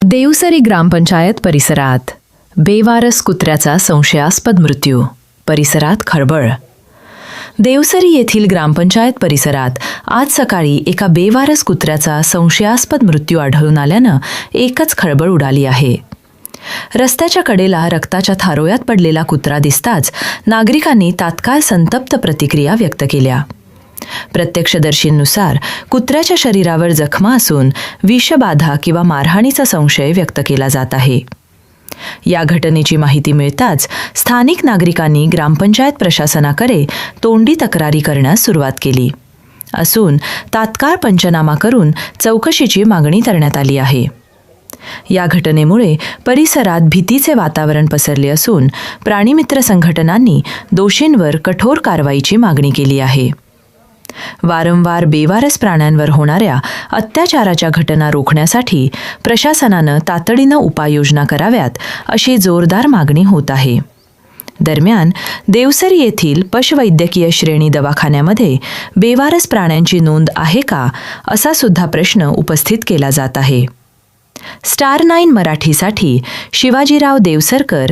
देवसरी ग्रामपंचायत परिसरात बेवारस कुत्र्याचा संशयास्पद मृत्यू. परिसरात खळबळ. देवसरी येथील ग्रामपंचायत परिसरात आज सकाळी एका बेवारस कुत्र्याचा संशयास्पद मृत्यू आढळून आल्यानं एकच खळबळ उडाली आहे. रस्त्याच्या कडेला रक्ताच्या थारोळ्यात पडलेला कुत्रा दिसताच नागरिकांनी तात्काळ संतप्त प्रतिक्रिया व्यक्त केल्या. प्रत्यक्षदर्शींनुसार कुत्र्याच्या शरीरावर जखमा असून विषबाधा किंवा मारहाणीचा संशय व्यक्त केला जात आहे. या घटनेची माहिती मिळताच स्थानिक नागरिकांनी ग्रामपंचायत प्रशासनाकडे तोंडी तक्रारी करण्यास सुरुवात केली असून तात्काळ पंचनामा करून चौकशीची मागणी करण्यात आली आहे. या घटनेमुळे परिसरात भीतीचे वातावरण पसरले असून प्राणीमित्र संघटनांनी दोषींवर कठोर कारवाईची मागणी केली आहे. वारंवार बेवारस प्राण्यांवर होणाऱ्या अत्याचाराच्या घटना रोखण्यासाठी प्रशासनानं तातडीनं उपाययोजना कराव्यात अशी जोरदार मागणी होत आहे. दरम्यान देवसरी येथील पशुवैद्यकीय श्रेणी दवाखान्यामध्ये बेवारस प्राण्यांची नोंद आहे का असा सुद्धा प्रश्न उपस्थित केला जात आहे. स्टार 9 मराठीसाठी शिवाजीराव देवसरकर